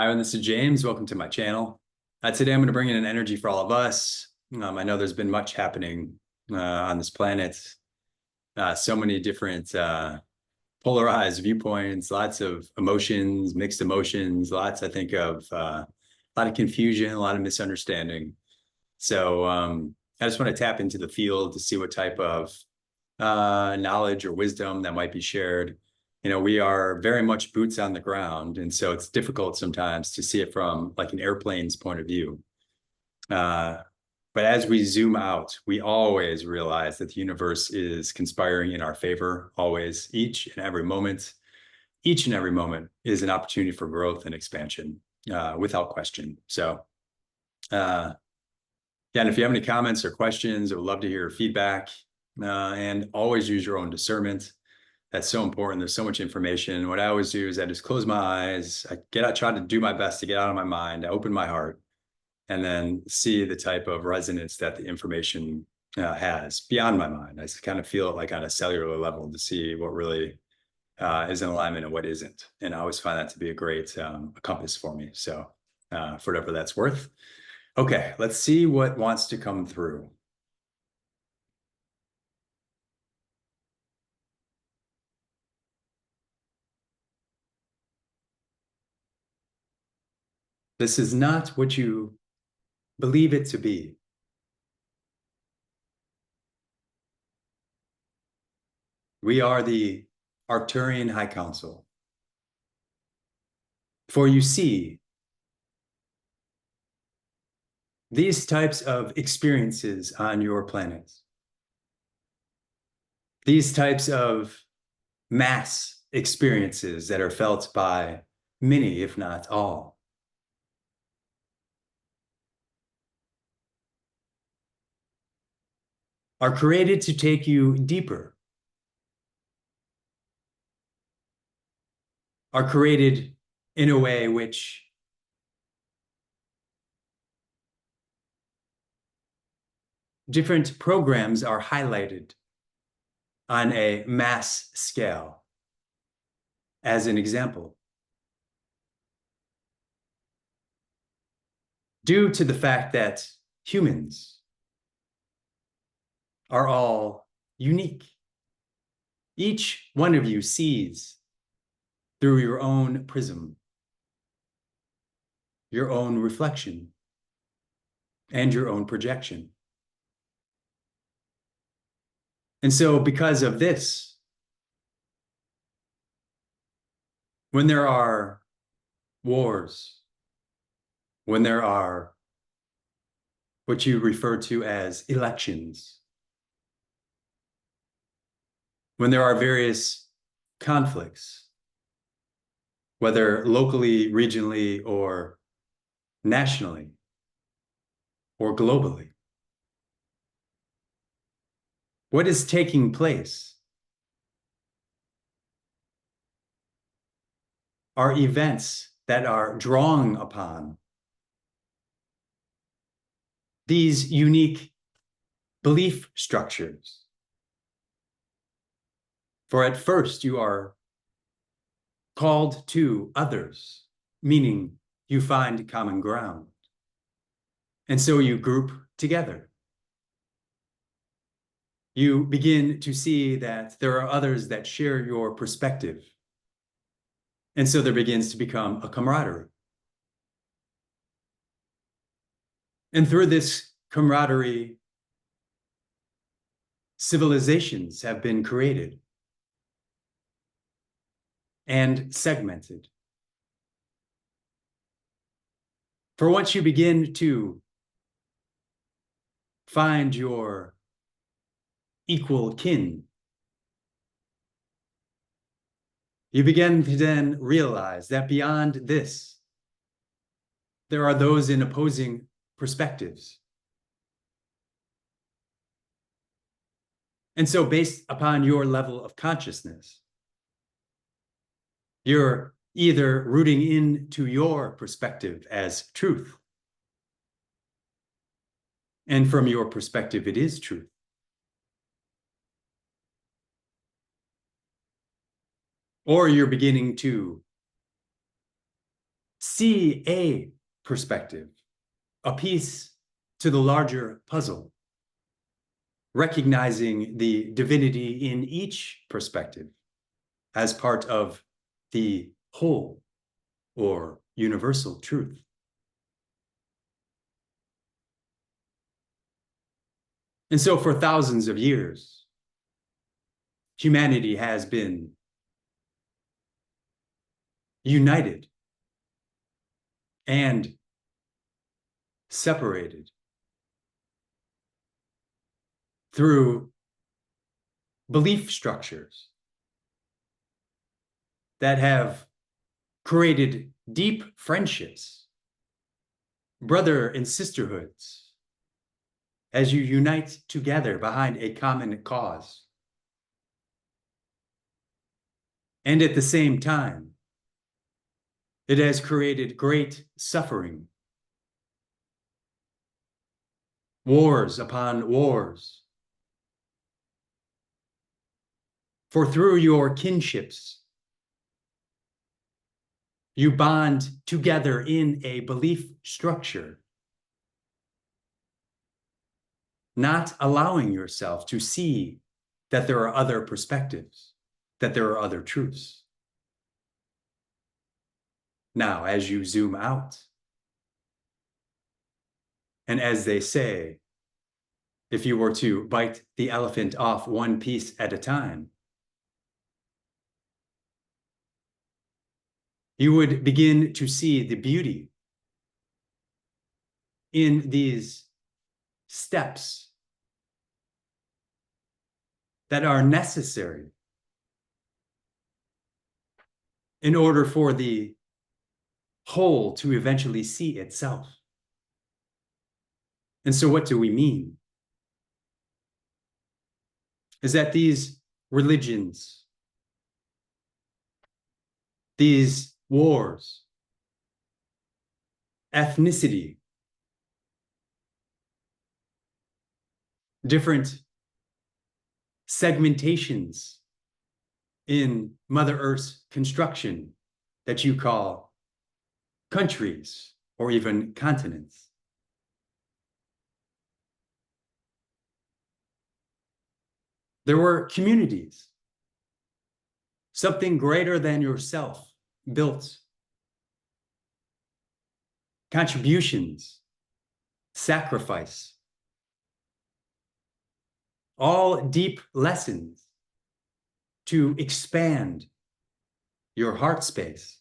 Hi, this is James. Welcome to my channel. Today I'm going to bring in an energy for all of us. I know there's been much happening on this planet. So many different polarized viewpoints, lots of emotions, mixed emotions, lots, I think, of a lot of confusion, a lot of misunderstanding. So I just want to tap into the field to see what type of knowledge or wisdom that might be shared. We are very much boots on the ground, and so it's difficult sometimes to see it from like an airplane's point of view. But as we zoom out, we always realize that the universe is conspiring in our favor, always, each and every moment. Each and every moment is an opportunity for growth and expansion, without question. So, yeah, and if you have any comments or questions, I would love to hear feedback, and always use your own discernment. That's so important. There's so much information. What I always do is I just close my eyes. I try to do my best to get out of my mind. I open my heart and then see the type of resonance that the information has beyond my mind. I just kind of feel it like on a cellular level to see what really is in alignment and what isn't. And I always find that to be a great compass for me. So for whatever that's worth. Okay, let's see what wants to come through. This is not what you believe it to be. We are the Arcturian High Council. For you see, these types of experiences on your planet, these types of mass experiences that are felt by many, if not all, are created to take you deeper, are created in a way which different programs are highlighted on a mass scale. As an example, due to the fact that humans are all unique, each one of you sees through your own prism, your own reflection, and your own projection. And so because of this, when there are wars, when there are what you refer to as elections, when there are various conflicts, whether locally, regionally, or nationally, or globally, what is taking place are events that are drawing upon these unique belief structures. For at first you are called to others, meaning you find common ground. And so you group together. You begin to see that there are others that share your perspective. And so there begins to become a camaraderie. And through this camaraderie, civilizations have been created and segmented. For once you begin to find your equal kin, you begin to then realize that beyond this, there are those in opposing perspectives. And so based upon your level of consciousness, you're either rooting into your perspective as truth. And from your perspective, it is truth. Or you're beginning to see a perspective, a piece to the larger puzzle, recognizing the divinity in each perspective as part of the whole or universal truth. And so for thousands of years, humanity has been united and separated through belief structures that have created deep friendships, brother and sisterhoods, as you unite together behind a common cause. And at the same time, it has created great suffering, wars upon wars. For through your kinships, you bond together in a belief structure, not allowing yourself to see that there are other perspectives, that there are other truths. Now, as you zoom out, and as they say, if you were to bite the elephant off one piece at a time, you would begin to see the beauty in these steps that are necessary in order for the whole to eventually see itself. And so what do we mean? Is that these religions, these wars, ethnicity, different segmentations in Mother Earth's construction that you call countries or even continents. There were communities, something greater than yourself built, contributions, sacrifice, all deep lessons to expand your heart space.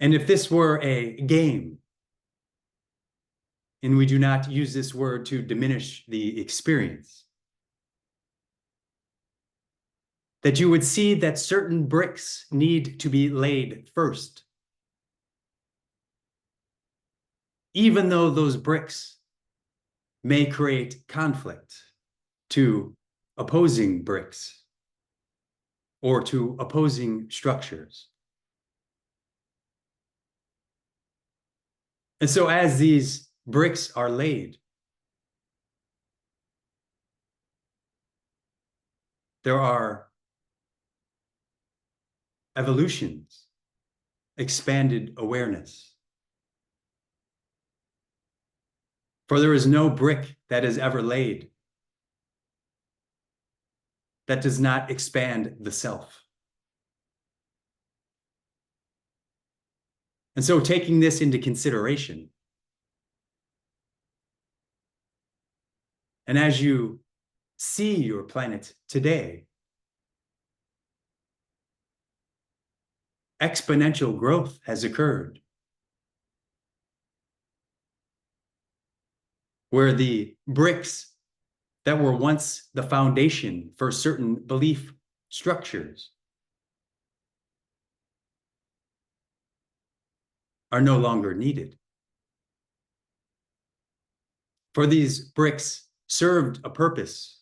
And if this were a game, and we do not use this word to diminish the experience, that you would see that certain bricks need to be laid first, even though those bricks may create conflict to opposing bricks or to opposing structures. And so as these bricks are laid, there are evolutions, expanded awareness. For there is no brick that is ever laid that does not expand the self. And so taking this into consideration, and as you see your planet today, exponential growth has occurred, where the bricks that were once the foundation for certain belief structures are no longer needed. For these bricks served a purpose.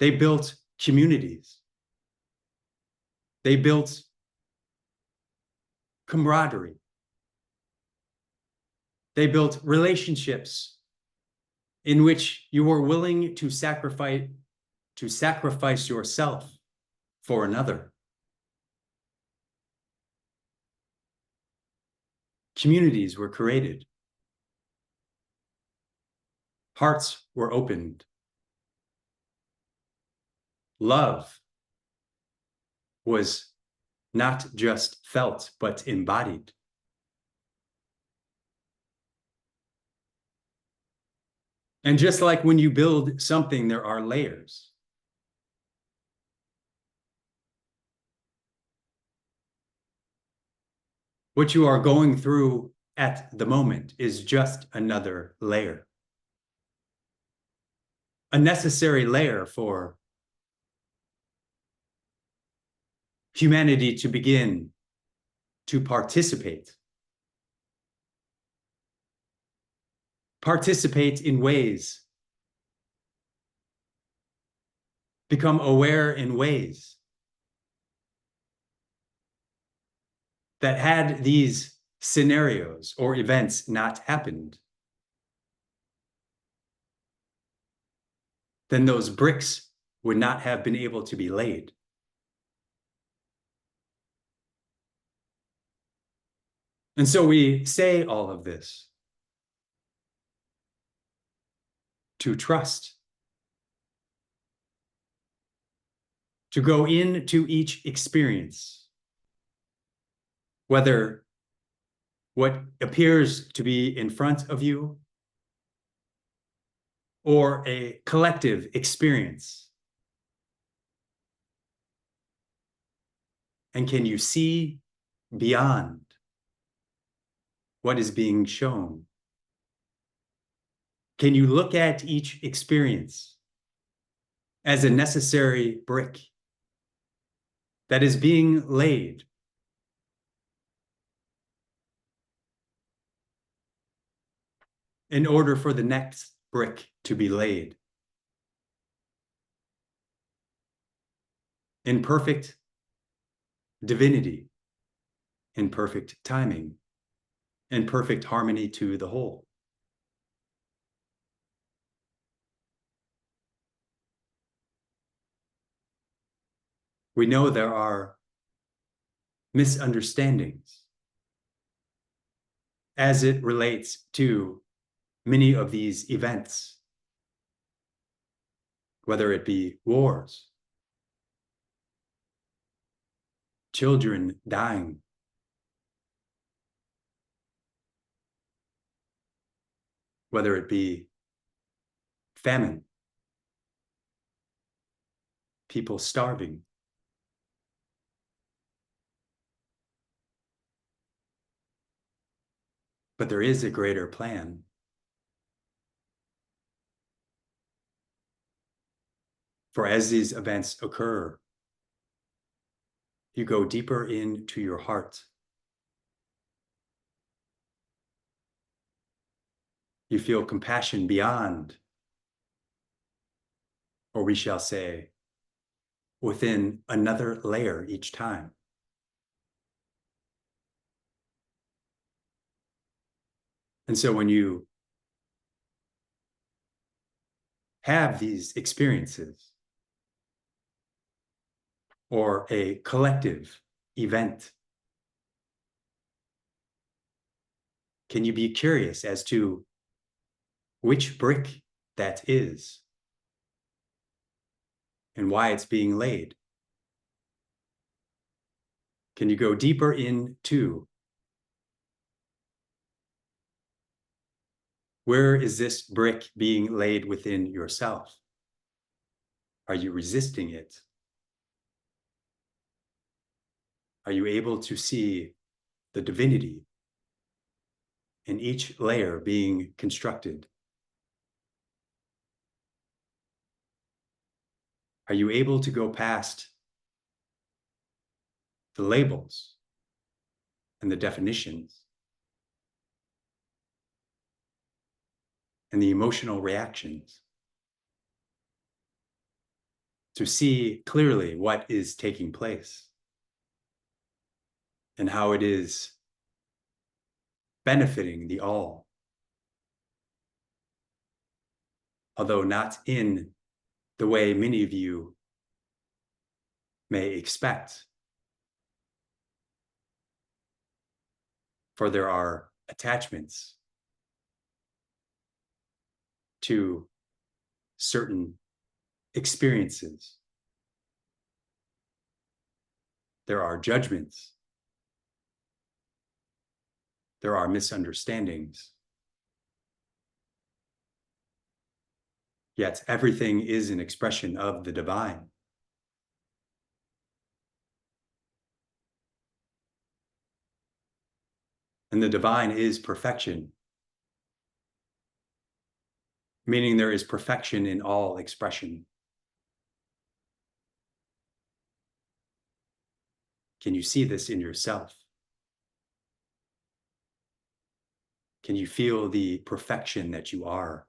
They built communities. They built camaraderie. They built relationships in which you were willing to sacrifice yourself for another. Communities were created. Hearts were opened. Love was not just felt, but embodied. And just like when you build something, there are layers. What you are going through at the moment is just another layer. A necessary layer for humanity to begin to participate. Participate in ways. Become aware in ways that had these scenarios or events not happened, then those bricks would not have been able to be laid. And so we say all of this to trust, to go into each experience, whether what appears to be in front of you or a collective experience. And can you see beyond what is being shown? Can you look at each experience as a necessary brick that is being laid in order for the next brick to be laid in perfect divinity, in perfect timing, in perfect harmony to the whole? We know there are misunderstandings as it relates to many of these events, whether it be wars, children dying, whether it be famine, people starving. But there is a greater plan. For as these events occur, you go deeper into your heart. You feel compassion beyond, or we shall say, within another layer each time. And so when you have these experiences or a collective event, can you be curious as to which brick that is and why it's being laid? Can you go deeper into where is this brick being laid within yourself? Are you resisting it? Are you able to see the divinity in each layer being constructed? Are you able to go past the labels and the definitions and the emotional reactions to see clearly what is taking place and how it is benefiting the all, although not in the way many of you may expect. For there are attachments to certain experiences. There are judgments. There are misunderstandings. Yet everything is an expression of the divine. And the divine is perfection, meaning there is perfection in all expression. Can you see this in yourself? Can you feel the perfection that you are?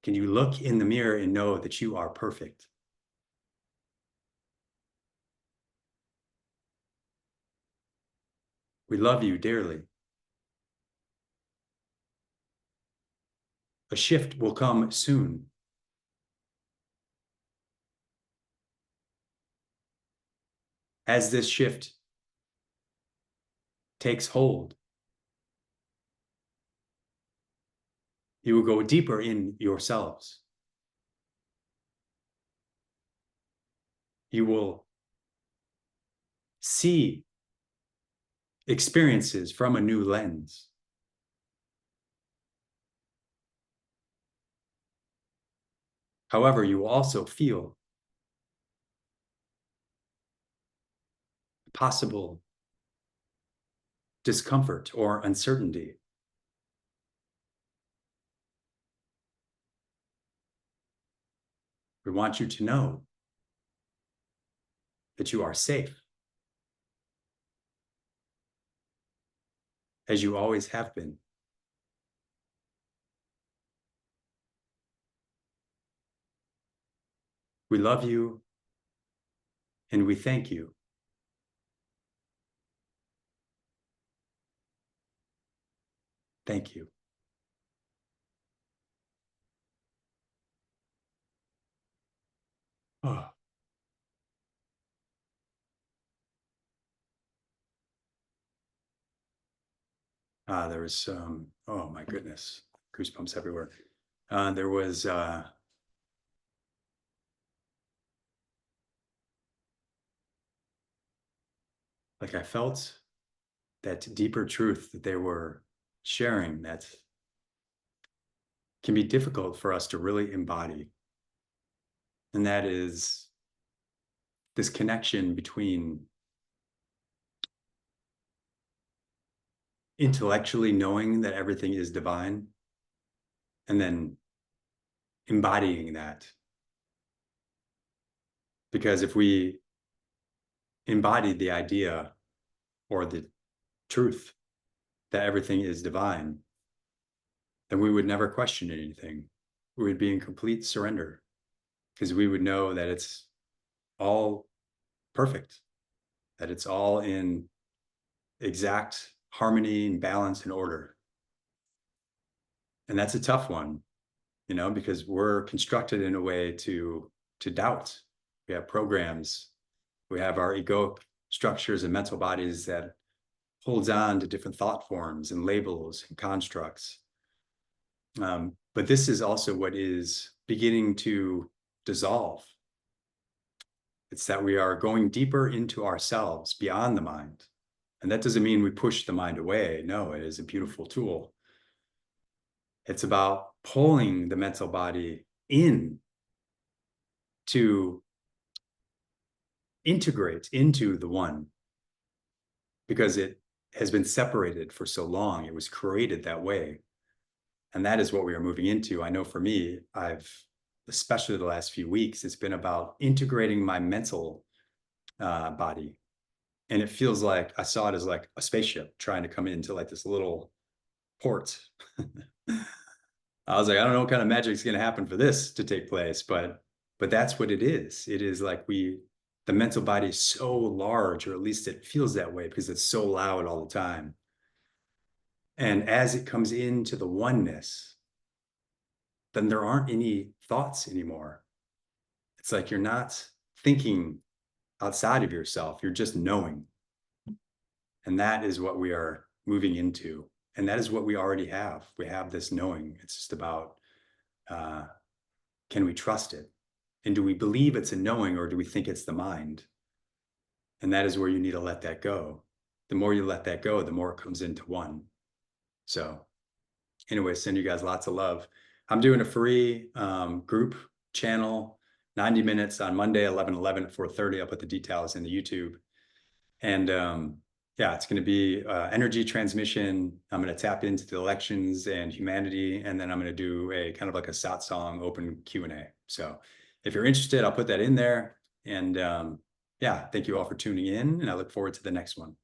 Can you look in the mirror and know that you are perfect? We love you dearly. A shift will come soon. As this shift takes hold, you will go deeper in yourselves. You will see experiences from a new lens. However, you will also feel possible discomfort or uncertainty. We want you to know that you are safe, as you always have been. We love you and we thank you. Thank you. Oh. There was some, oh my goodness, goosebumps everywhere. There was like I felt that deeper truth that they were sharing that can be difficult for us to really embody. And that is this connection between intellectually knowing that everything is divine and then embodying that. Because if we embodied the idea or the truth that everything is divine, then we would never question anything. We would be in complete surrender because we would know that it's all perfect, that it's all in exact harmony and balance and order. And that's a tough one, because we're constructed in a way to doubt. We have programs, we have our egoic structures and mental bodies that holds on to different thought forms and labels and constructs. But this is also what is beginning to dissolve. It's that we are going deeper into ourselves beyond the mind. And that doesn't mean we push the mind away. No, it is a beautiful tool. It's about pulling the mental body in to integrate into the one, because it has been separated for so long. It was created that way. And that is what we are moving into. I know for me, especially the last few weeks, it's been about integrating my mental body. And it feels like I saw it as like a spaceship trying to come into like this little port. I was like, I don't know what kind of magic is going to happen for this to take place, but that's what it is. It is like the mental body is so large, or at least it feels that way because it's so loud all the time. And as it comes into the oneness, then there aren't any thoughts anymore. It's like you're not thinking outside of yourself, you're just knowing. And that is what we are moving into. And that is what we already have. We have this knowing. It's just about, can we trust it? And do we believe it's a knowing, or do we think it's the mind? And that is where you need to let that go. The more you let that go, the more it comes into one. So anyway, send you guys lots of love. I'm doing a free group channel, 90 minutes on Monday, 11/11 at 4:30. I'll put the details in the YouTube. And yeah, it's going to be energy transmission. I'm going to tap into the elections and humanity. And then I'm going to do a kind of like a satsang open Q&A. So if you're interested, I'll put that in there. And yeah, thank you all for tuning in, and I look forward to the next one.